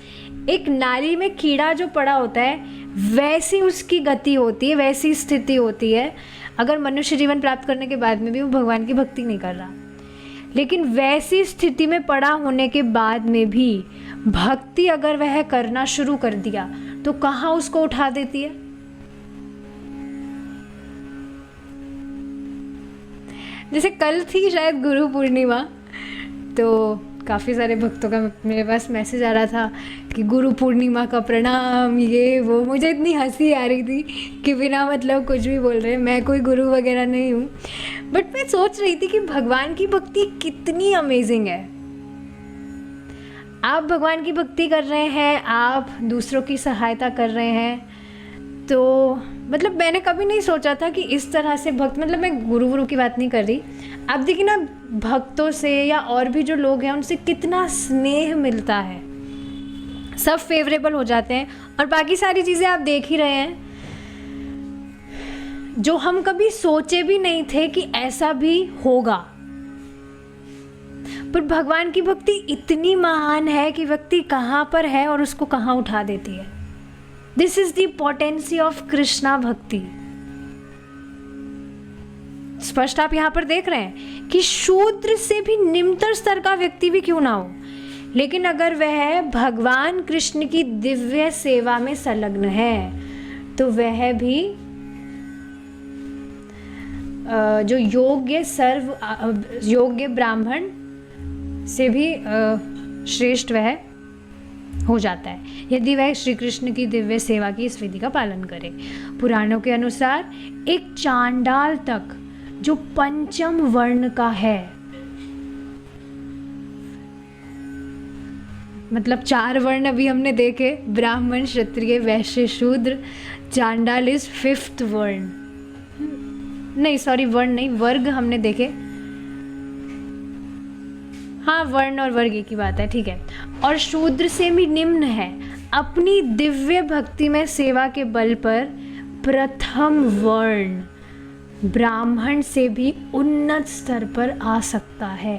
एक नाली में कीड़ा जो पड़ा होता है वैसी उसकी गति होती है, वैसी स्थिति होती है अगर मनुष्य जीवन प्राप्त करने के बाद में भी वो भगवान की भक्ति नहीं कर रहा। लेकिन वैसी स्थिति में पड़ा होने के बाद में भी भक्ति अगर वह करना शुरू कर दिया तो कहाँ उसको उठा देती है। जैसे कल थी शायद गुरु पूर्णिमा, तो काफ़ी सारे भक्तों का मेरे पास मैसेज आ रहा था कि गुरु पूर्णिमा का प्रणाम, ये वो। मुझे इतनी हंसी आ रही थी कि बिना मतलब कुछ भी बोल रहे हैं। मैं कोई गुरु वगैरह नहीं हूँ, बट मैं सोच रही थी कि भगवान की भक्ति कितनी अमेजिंग है। आप भगवान की भक्ति कर रहे हैं, आप दूसरों की सहायता कर रहे हैं, तो मतलब मैंने कभी नहीं सोचा था कि इस तरह से भक्त, मतलब मैं गुरु की बात नहीं कर रही, आप देखिए ना भक्तों से या और भी जो लोग हैं उनसे कितना स्नेह मिलता है, सब फेवरेबल हो जाते हैं। और बाकी सारी चीज़ें आप देख ही रहे हैं जो हम कभी सोचे भी नहीं थे कि ऐसा भी होगा। पर भगवान की भक्ति इतनी महान है कि व्यक्ति कहाँ पर है और उसको कहाँ उठा देती है। This is the potency of Krishna भक्ति। स्पष्ट आप यहाँ पर देख रहे हैं कि शूद्र से भी निम्नतर स्तर का व्यक्ति भी क्यों ना हो, लेकिन अगर वह भगवान कृष्ण की दिव्य सेवा में संलग्न है तो वह भी जो योग्य ब्राह्मण से भी श्रेष्ठ वह हो जाता है यदि वह श्री कृष्ण की दिव्य सेवा की इस विधि का पालन करे। पुराणों के अनुसार एक चांडाल तक जो पंचम वर्ण का है, मतलब 4 वर्ण अभी हमने देखे, ब्राह्मण, क्षत्रिय, वैश्य, शूद्र, चांडाल इज 5th वर्ण, नहीं सॉरी वर्ण नहीं, वर्ग हमने देखे, हाँ वर्ण और वर्ग की बात है, ठीक है। और शूद्र से भी निम्न है, अपनी दिव्य भक्ति में सेवा के बल पर प्रथम वर्ण ब्राह्मण से भी उन्नत स्तर पर आ सकता है।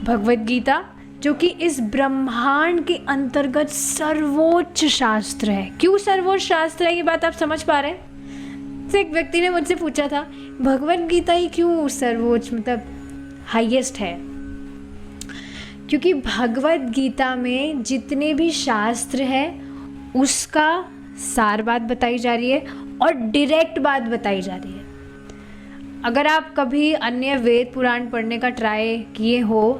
भगवद गीता जो कि इस ब्रह्मांड के अंतर्गत सर्वोच्च शास्त्र है। क्यों सर्वोच्च शास्त्र है, ये बात आप समझ पा रहे हैं? तो एक व्यक्ति ने मुझसे पूछा था भगवद गीता ही क्यों सर्वोच्च, मतलब हाईएस्ट है? क्योंकि भगवद गीता में जितने भी शास्त्र है उसका सार बात बताई जा रही है और डायरेक्ट बात बताई जा रही है। अगर आप कभी अन्य वेद पुराण पढ़ने का ट्राई किए हो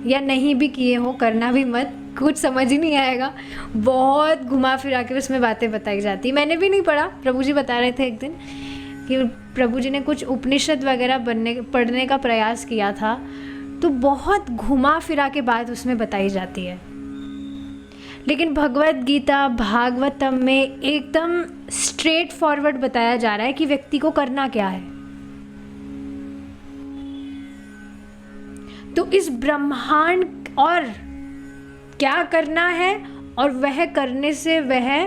या नहीं भी किए हो, करना भी मत, कुछ समझ ही नहीं आएगा, बहुत घुमा फिरा के उसमें बातें बताई जाती। मैंने भी नहीं पढ़ा, प्रभु जी बता रहे थे एक दिन कि प्रभु जी ने कुछ उपनिषद वगैरह पढ़ने का प्रयास किया था, तो बहुत घुमा फिरा के बात उसमें बताई जाती है। लेकिन भगवद गीता भागवतम में एकदम स्ट्रेट फॉरवर्ड बताया जा रहा है कि व्यक्ति को करना क्या है। तो इस ब्रह्मांड और क्या करना है और वह करने से वह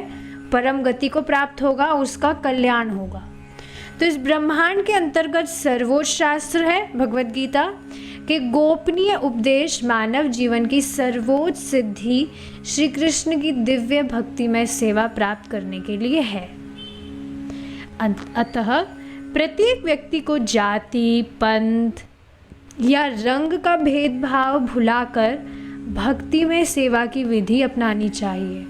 परम गति को प्राप्त होगा, उसका कल्याण होगा। तो इस ब्रह्मांड के अंतर्गत सर्वोच्च शास्त्र है भगवद गीता के गोपनीय उपदेश मानव जीवन की सर्वोच्च सिद्धि श्री कृष्ण की दिव्य भक्तिमय सेवा प्राप्त करने के लिए है। अतः प्रत्येक व्यक्ति को जाति, पंथ, या रंग का भेदभाव भुलाकर भक्ति में सेवा की विधि अपनानी चाहिए,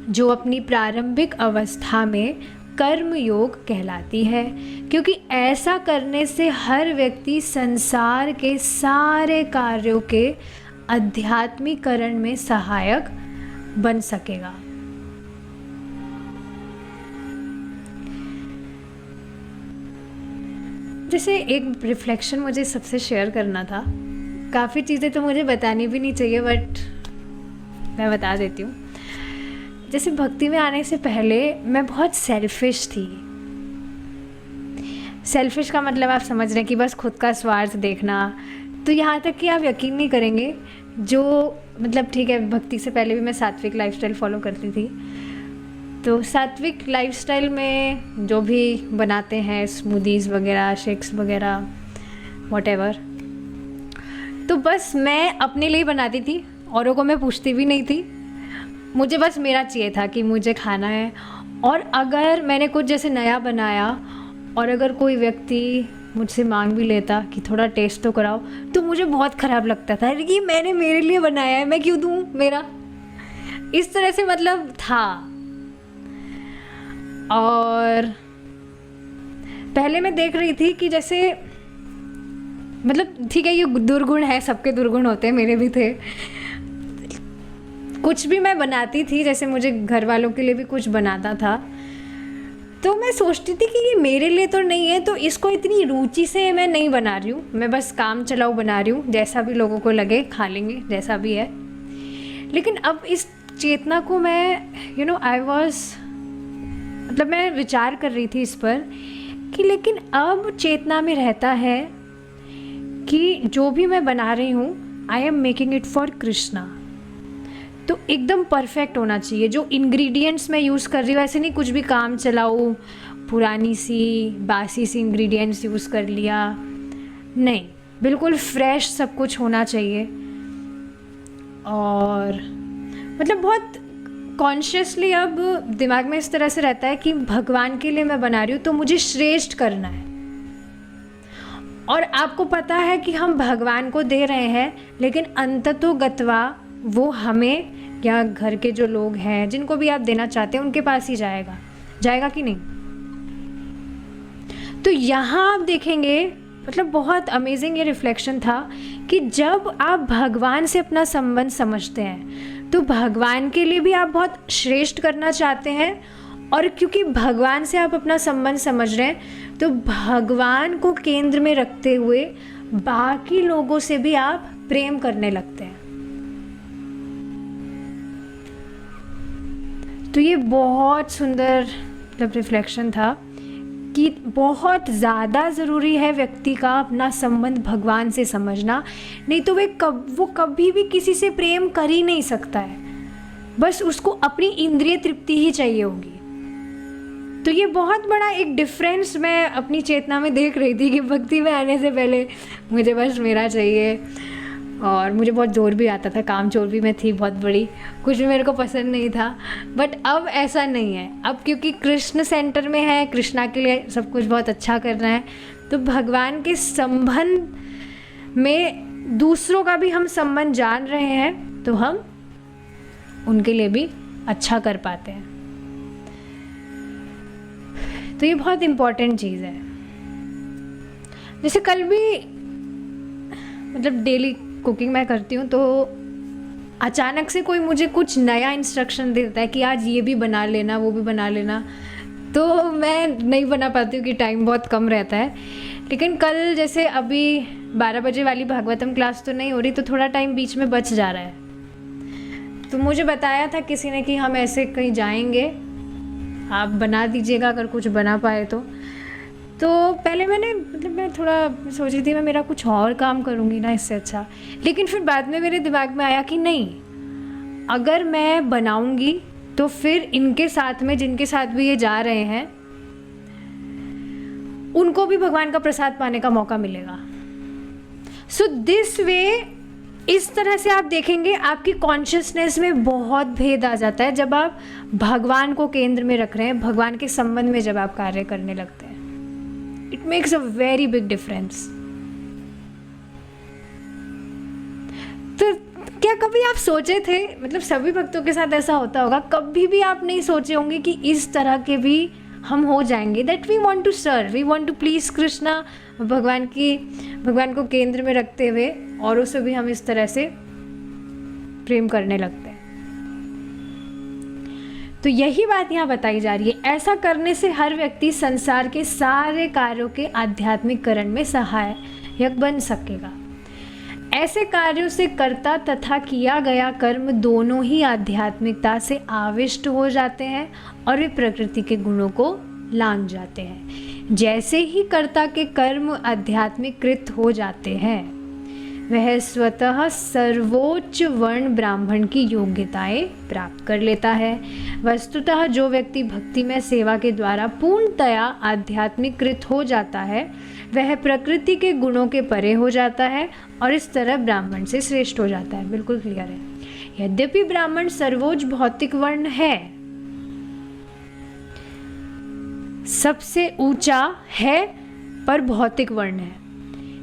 जो अपनी प्रारंभिक अवस्था में कर्म योग कहलाती है, क्योंकि ऐसा करने से हर व्यक्ति संसार के सारे कार्यों के आध्यात्मिकरण में सहायक बन सकेगा। जैसे एक रिफ्लेक्शन मुझे सबसे शेयर करना था, काफ़ी चीज़ें तो मुझे बतानी भी नहीं चाहिए बट मैं बता देती हूँ। जैसे भक्ति में आने से पहले मैं बहुत सेल्फिश थी। सेल्फिश का मतलब आप समझ रहे हैं कि बस खुद का स्वार्थ देखना। तो यहाँ तक कि आप यकीन नहीं करेंगे, जो मतलब ठीक है, भक्ति से पहले भी मैं सात्विक लाइफस्टाइल फॉलो करती थी। तो सात्विक लाइफस्टाइल में जो भी बनाते हैं स्मूदीज़ वगैरह, शेक्स वगैरह, व्हाटएवर, तो बस मैं अपने लिए बनाती थी, औरों को मैं पूछती भी नहीं थी। मुझे बस मेरा चाहिए था कि मुझे खाना है। और अगर मैंने कुछ जैसे नया बनाया और अगर कोई व्यक्ति मुझसे मांग भी लेता कि थोड़ा टेस्ट तो कराओ, तो मुझे बहुत ख़राब लगता था कि मैंने मेरे लिए बनाया है, मैं क्यों दूँ मेरा। इस तरह से मतलब था। और पहले मैं देख रही थी कि जैसे मतलब ठीक है, ये दुर्गुण है, सबके दुर्गुण होते हैं, मेरे भी थे। कुछ भी मैं बनाती थी, जैसे मुझे घर वालों के लिए भी कुछ बनाता था, तो मैं सोचती थी कि ये मेरे लिए तो नहीं है, तो इसको इतनी रुचि से मैं नहीं बना रही हूँ, मैं बस काम चलाओ बना रही हूँ, जैसा भी लोगों को लगे खा लेंगे, जैसा भी है। लेकिन अब इस चेतना को मैं आई वॉज मतलब मैं विचार कर रही थी इस पर कि लेकिन अब चेतना में रहता है कि जो भी मैं बना रही हूँ, I am making it for Krishna. तो एकदम परफेक्ट होना चाहिए। जो इंग्रेडिएंट्स मैं यूज़ कर रही हूँ, ऐसे नहीं कुछ भी काम चलाऊँ, पुरानी सी बासी सी इंग्रेडिएंट्स यूज़ कर लिया, नहीं, बिल्कुल फ्रेश सब कुछ होना चाहिए। और मतलब बहुत कॉन्शियसली अब दिमाग में इस तरह से रहता है कि भगवान के लिए मैं बना रही हूँ तो मुझे श्रेष्ठ करना है। और आपको पता है कि हम भगवान को दे रहे हैं, लेकिन अंततोगत्वा वो हमें या घर के जो लोग हैं जिनको भी आप देना चाहते हैं उनके पास ही जाएगा कि नहीं। तो यहाँ आप देखेंगे मतलब बहुत अमेजिंग ये रिफ्लेक्शन था कि जब आप भगवान से अपना संबंध समझते हैं तो भगवान के लिए भी आप बहुत श्रेष्ठ करना चाहते हैं, और क्योंकि भगवान से आप अपना संबंध समझ रहे हैं तो भगवान को केंद्र में रखते हुए बाकी लोगों से भी आप प्रेम करने लगते हैं। तो ये बहुत सुंदर मतलब रिफ्लेक्शन था कि बहुत ज़्यादा ज़रूरी है व्यक्ति का अपना संबंध भगवान से समझना, नहीं तो वो कभी भी किसी से प्रेम कर ही नहीं सकता है, बस उसको अपनी इंद्रिय तृप्ति ही चाहिए होगी। तो ये बहुत बड़ा एक डिफरेंस मैं अपनी चेतना में देख रही थी कि भक्ति में आने से पहले मुझे बस मेरा चाहिए, और मुझे बहुत जोर भी आता था, काम चोर भी मैं थी बहुत बड़ी, कुछ भी मेरे को पसंद नहीं था। बट अब ऐसा नहीं है, अब क्योंकि कृष्ण सेंटर में है, कृष्णा के लिए सब कुछ बहुत अच्छा करना है, तो भगवान के संबंध में दूसरों का भी हम संबंध जान रहे हैं तो हम उनके लिए भी अच्छा कर पाते हैं। तो ये बहुत इम्पोर्टेंट चीज़ है। जैसे कल भी मतलब डेली कुकिंग मैं करती हूँ, तो अचानक से कोई मुझे कुछ नया इंस्ट्रक्शन देता है कि आज ये भी बना लेना, वो भी बना लेना, तो मैं नहीं बना पाती हूँ कि टाइम बहुत कम रहता है। लेकिन कल जैसे अभी 12 बजे वाली भागवतम क्लास तो नहीं हो रही, तो थोड़ा टाइम बीच में बच जा रहा है। तो मुझे बताया था किसी ने कि हम ऐसे कहीं जाएंगे, आप बना दीजिएगा अगर कुछ बना पाए तो पहले मैं थोड़ा सोच रही थी मैं मेरा कुछ और काम करूँगी ना इससे अच्छा। लेकिन फिर बाद में मेरे दिमाग में आया कि नहीं, अगर मैं बनाऊँगी तो फिर इनके साथ में जिनके साथ भी ये जा रहे हैं उनको भी भगवान का प्रसाद पाने का मौका मिलेगा। सो दिस वे, इस तरह से आप देखेंगे आपकी कॉन्शियसनेस में बहुत भेद आ जाता है जब आप भगवान को केंद्र में रख रहे हैं, भगवान के संबंध में जब आप कार्य करने लगते हैं। It makes a very big difference. तो क्या कभी आप सोचे थे, मतलब सभी भक्तों के साथ ऐसा होता होगा, कभी भी आप नहीं सोचे होंगे कि इस तरह के भी हम हो जाएंगे, that we want to serve, we want to please Krishna, भगवान को केंद्र में रखते हुए औरों से भी हम इस तरह से प्रेम करने लगते हैं। तो यही बात यहाँ बताई जा रही है, ऐसा करने से हर व्यक्ति संसार के सारे कार्यों के आध्यात्मिककरण में सहायक बन सकेगा। ऐसे कार्यों से कर्ता तथा किया गया कर्म दोनों ही आध्यात्मिकता से आविष्ट हो जाते हैं और वे प्रकृति के गुणों को लांघ जाते हैं। जैसे ही कर्ता के कर्म आध्यात्मिकृत हो जाते हैं, वह स्वतः सर्वोच्च वर्ण ब्राह्मण की योग्यताएं प्राप्त कर लेता है। वस्तुतः जो व्यक्ति भक्ति में सेवा के द्वारा पूर्णतया आध्यात्मिकृत हो जाता है, वह प्रकृति के गुणों के परे हो जाता है और इस तरह ब्राह्मण से श्रेष्ठ हो जाता है। बिल्कुल क्लियर है। यद्यपि ब्राह्मण सर्वोच्च भौतिक वर्ण है, सबसे ऊंचा है पर भौतिक वर्ण है,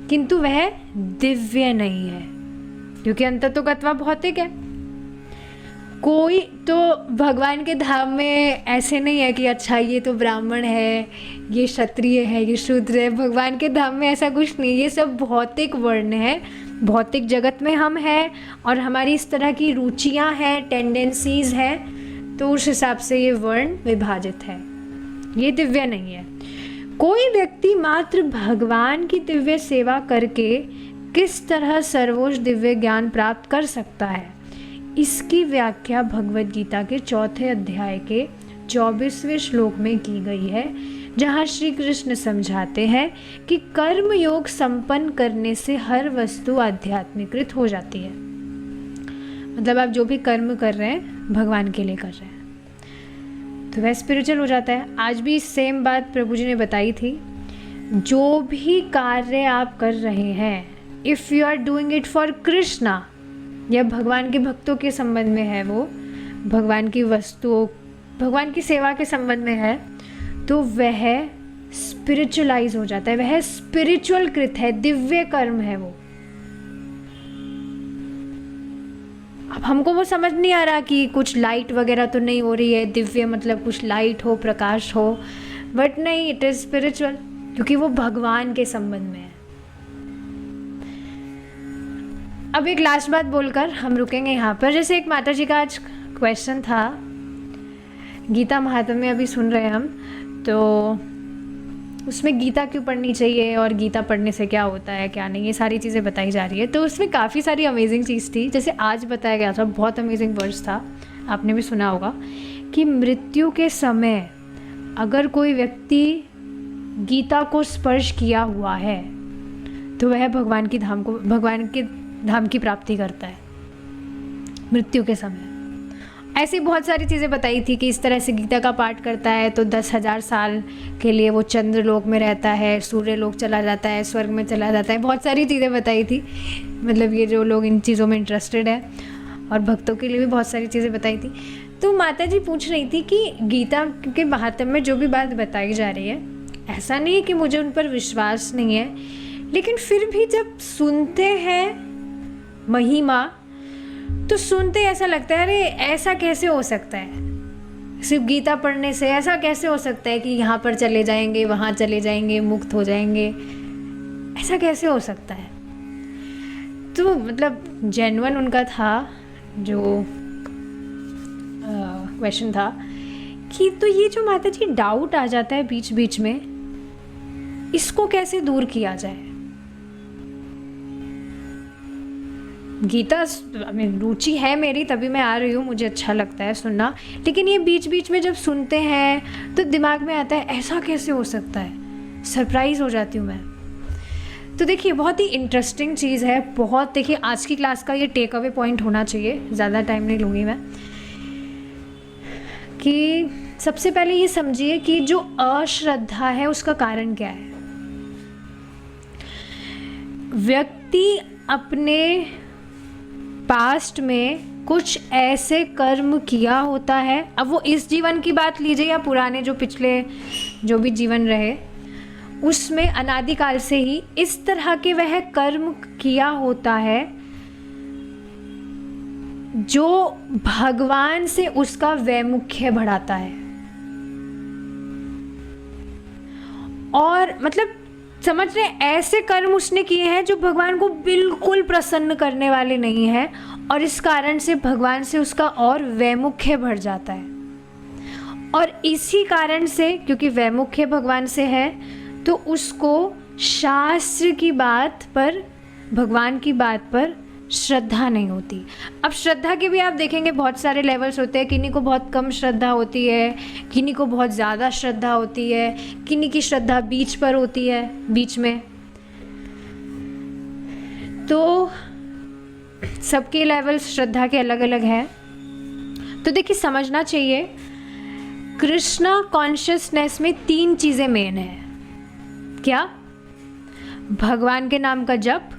किंतु वह दिव्य नहीं है, क्योंकि अंततोगत्वा भौतिक है। कोई तो भगवान के धाम में ऐसे नहीं है कि अच्छा ये तो ब्राह्मण है, ये क्षत्रिय है, ये शूद्र है। भगवान के धाम में ऐसा कुछ नहीं, ये सब भौतिक वर्ण है। भौतिक जगत में हम हैं और हमारी इस तरह की रुचियां हैं, टेंडेंसीज हैं, तो उस हिसाब से ये वर्ण विभाजित है, ये दिव्य नहीं है। कोई व्यक्ति मात्र भगवान की दिव्य सेवा करके किस तरह सर्वोच्च दिव्य ज्ञान प्राप्त कर सकता है, इसकी व्याख्या भगवद गीता के 4 अध्याय के 24वें श्लोक में की गई है, जहाँ श्री कृष्ण समझाते हैं कि कर्म योग संपन्न करने से हर वस्तु आध्यात्मिकृत हो जाती है। मतलब आप जो भी कर्म कर रहे हैं भगवान के लिए कर रहे हैं तो वह स्पिरिचुअल हो जाता है। आज भी सेम बात प्रभु जी ने बताई थी, जो भी कार्य आप कर रहे हैं, if you are doing it for Krishna, या भगवान के भक्तों के संबंध में है, वो भगवान की वस्तुओं, भगवान की सेवा के संबंध में है, तो वह स्पिरिचुअलाइज हो जाता है, वह स्पिरिचुअल कृत है, दिव्य कर्म है वो। अब हमको वो समझ नहीं आ रहा कि कुछ लाइट वगैरह तो नहीं हो रही है, दिव्य मतलब कुछ लाइट हो, प्रकाश हो, बट नहीं, इट इज स्पिरिचुअल, क्योंकि वो भगवान के संबंध में है। अब एक लास्ट बात बोलकर हम रुकेंगे यहाँ पर। जैसे एक माता जी का आज क्वेश्चन था, गीता महात्म्य अभी सुन रहे हैं हम, तो उसमें गीता क्यों पढ़नी चाहिए और गीता पढ़ने से क्या होता है क्या नहीं, ये सारी चीज़ें बताई जा रही है। तो उसमें काफ़ी सारी अमेजिंग चीज़ थी। जैसे आज बताया गया था, बहुत अमेजिंग वर्ड्स था, आपने भी सुना होगा कि मृत्यु के समय अगर कोई व्यक्ति गीता को स्पर्श किया हुआ है तो वह भगवान के धाम की प्राप्ति करता है मृत्यु के समय। ऐसी बहुत सारी चीज़ें बताई थी कि इस तरह से गीता का पाठ करता है तो 10,000 साल के लिए वो चंद्र लोक में रहता है, सूर्य लोक चला जाता है, स्वर्ग में चला जाता है। बहुत सारी चीज़ें बताई थी, मतलब ये जो लोग इन चीज़ों में इंटरेस्टेड है, और भक्तों के लिए भी बहुत सारी चीज़ें बताई थी। तो माता जी पूछ रही थी कि गीता के महात्म्य में जो भी बात बताई जा रही है, ऐसा नहीं है कि मुझे उन पर विश्वास नहीं है, लेकिन फिर भी जब सुनते हैं महिमा तो सुनते ऐसा लगता है, अरे ऐसा कैसे हो सकता है, सिर्फ गीता पढ़ने से ऐसा कैसे हो सकता है कि यहाँ पर चले जाएंगे, वहाँ चले जाएंगे, मुक्त हो जाएंगे, ऐसा कैसे हो सकता है। तो मतलब जेन्युइन उनका था जो क्वेश्चन था कि तो ये जो माता जी डाउट आ जाता है बीच बीच में, इसको कैसे दूर किया जाए। गीता में रुचि है मेरी, तभी मैं आ रही हूँ, मुझे अच्छा लगता है सुनना, लेकिन ये बीच बीच में जब सुनते हैं तो दिमाग में आता है ऐसा कैसे हो सकता है, सरप्राइज़ हो जाती हूँ मैं। तो देखिए बहुत ही इंटरेस्टिंग चीज़ है, बहुत। देखिए आज की क्लास का ये टेक अवे पॉइंट होना चाहिए, ज़्यादा टाइम नहीं लूँगी मैं, कि सबसे पहले ये समझिए कि जो अश्रद्धा है उसका कारण क्या है। व्यक्ति अपने पास्ट में कुछ ऐसे कर्म किया होता है, अब वो इस जीवन की बात लीजिए या पुराने जो पिछले जो भी जीवन रहे, उसमें अनादिकाल से ही इस तरह के वह कर्म किया होता है जो भगवान से उसका वैमुख्य बढ़ाता है। और मतलब समझ रहे, ऐसे कर्म उसने किए हैं जो भगवान को बिल्कुल प्रसन्न करने वाले नहीं हैं, और इस कारण से भगवान से उसका और वैमुख्य बढ़ जाता है। और इसी कारण से, क्योंकि वैमुख्य भगवान से है, तो उसको शास्त्र की बात पर, भगवान की बात पर श्रद्धा नहीं होती। अब श्रद्धा के भी आप देखेंगे बहुत सारे लेवल्स होते हैं। किन्हीं को बहुत कम श्रद्धा होती है, किन्हीं को बहुत ज़्यादा श्रद्धा होती है, किन्हीं की श्रद्धा बीच पर होती है, बीच में। तो सबके लेवल्स श्रद्धा के अलग अलग हैं। तो देखिए, समझना चाहिए, कृष्णा कॉन्शियसनेस में 3 चीज़ें मेन है। क्या? भगवान के नाम का जप,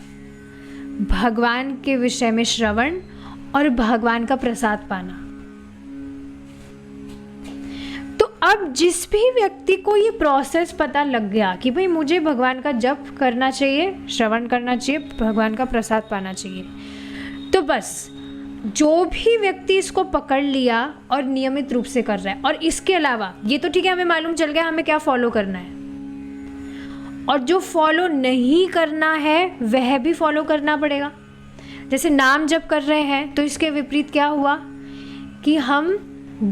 भगवान के विषय में श्रवण, और भगवान का प्रसाद पाना। तो अब जिस भी व्यक्ति को ये प्रोसेस पता लग गया कि भाई मुझे भगवान का जप करना चाहिए, श्रवण करना चाहिए, भगवान का प्रसाद पाना चाहिए, तो बस जो भी व्यक्ति इसको पकड़ लिया और नियमित रूप से कर रहा है, और इसके अलावा ये तो ठीक है, हमें मालूम चल गया हमें क्या फॉलो करना है, और जो फॉलो नहीं करना है वह भी फॉलो करना पड़ेगा। जैसे नाम जप कर रहे हैं तो इसके विपरीत क्या हुआ कि हम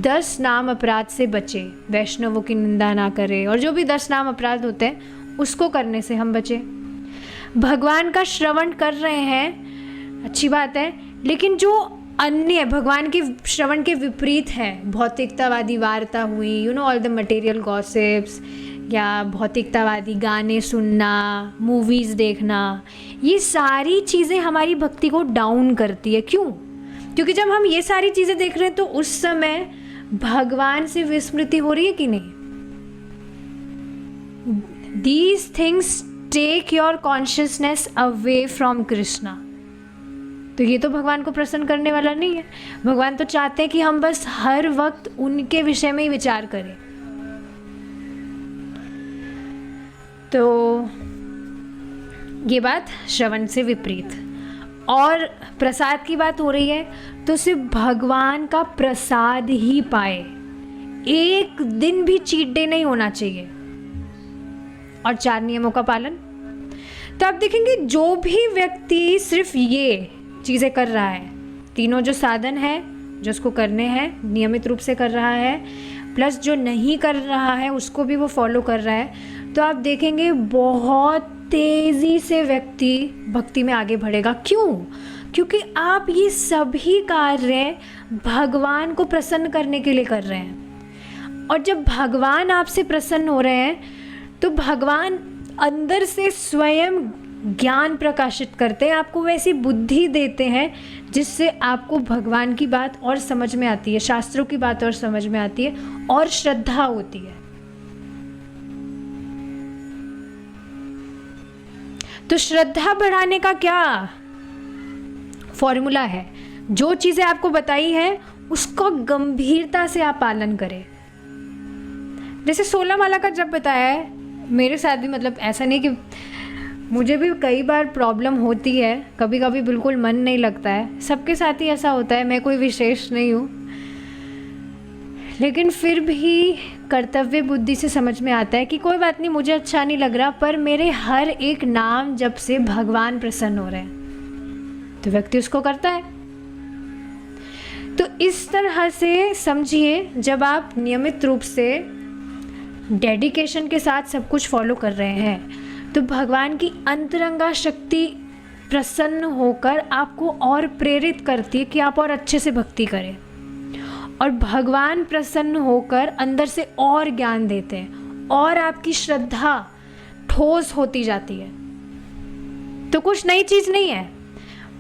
10 नाम अपराध से बचे, वैष्णवों की निंदा ना करें, और जो भी 10 नाम अपराध होते हैं उसको करने से हम बचे। भगवान का श्रवण कर रहे हैं, अच्छी बात है, लेकिन जो अन्य भगवान के श्रवण के विपरीत है, भौतिकतावादी वार्ता हुई, ऑल द मटेरियल गॉसिप्स, या भौतिकतावादी गाने सुनना, मूवीज़ देखना, ये सारी चीज़ें हमारी भक्ति को डाउन करती है। क्यों? क्योंकि जब हम ये सारी चीज़ें देख रहे हैं तो उस समय भगवान से विस्मृति हो रही है कि नहीं? These things take your consciousness away from Krishna. तो ये तो भगवान को प्रसन्न करने वाला नहीं है। भगवान तो चाहते हैं कि हम बस हर वक्त उनके विषय में ही विचार करें। तो ये बात श्रवण से विपरीत। और प्रसाद की बात हो रही है तो सिर्फ भगवान का प्रसाद ही पाए, एक दिन भी चीट डे नहीं होना चाहिए, और 4 नियमों का पालन। तो आप देखेंगे जो भी व्यक्ति सिर्फ ये चीज़ें कर रहा है, तीनों जो साधन है जो उसको करने हैं नियमित रूप से कर रहा है, प्लस जो नहीं कर रहा है उसको भी वो फॉलो कर रहा है, तो आप देखेंगे बहुत तेज़ी से व्यक्ति भक्ति में आगे बढ़ेगा। क्यों? क्योंकि आप ये सभी कार्य भगवान को प्रसन्न करने के लिए कर रहे हैं, और जब भगवान आपसे प्रसन्न हो रहे हैं तो भगवान अंदर से स्वयं ज्ञान प्रकाशित करते हैं, आपको वैसी बुद्धि देते हैं जिससे आपको भगवान की बात और समझ में आती है, शास्त्रों की बात और समझ में आती है, और श्रद्धा होती है। तो श्रद्धा बढ़ाने का क्या फॉर्मूला है? जो चीज़ें आपको बताई है उसको गंभीरता से आप पालन करें। जैसे 16 माला का जप बताया है, मेरे साथ भी, मतलब ऐसा नहीं कि, मुझे भी कई बार प्रॉब्लम होती है, कभी कभी बिल्कुल मन नहीं लगता है, सबके साथ ही ऐसा होता है, मैं कोई विशेष नहीं हूँ, लेकिन फिर भी कर्तव्य बुद्धि से समझ में आता है कि कोई बात नहीं, मुझे अच्छा नहीं लग रहा, पर मेरे हर एक नाम जप से भगवान प्रसन्न हो रहे हैं, तो व्यक्ति उसको करता है। तो इस तरह से समझिए, जब आप नियमित रूप से डेडिकेशन के साथ सब कुछ फॉलो कर रहे हैं तो भगवान की अंतरंगा शक्ति प्रसन्न होकर आपको और प्रेरित करती है कि आप और अच्छे से भक्ति करें, और भगवान प्रसन्न होकर अंदर से और ज्ञान देते हैं, और आपकी श्रद्धा ठोस होती जाती है। तो कुछ नई चीज़ नहीं है,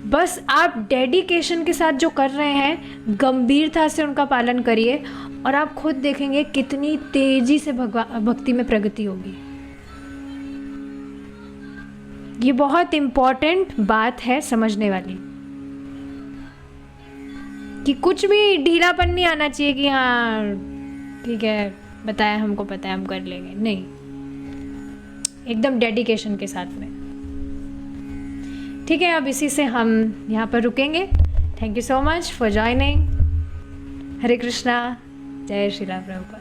बस आप डेडिकेशन के साथ जो कर रहे हैं गंभीरता से उनका पालन करिए, और आप खुद देखेंगे कितनी तेजी से भक्ति में प्रगति होगी। ये बहुत इम्पॉर्टेंट बात है समझने वाली, कि कुछ भी ढीलापन नहीं आना चाहिए कि हाँ ठीक है बताया, हमको पता है, हम कर लेंगे, नहीं, एकदम डेडिकेशन के साथ में। ठीक है, अब इसी से हम यहाँ पर रुकेंगे। Thank you so much for joining. Hare Krishna. जय श्रीला प्रभुपाद.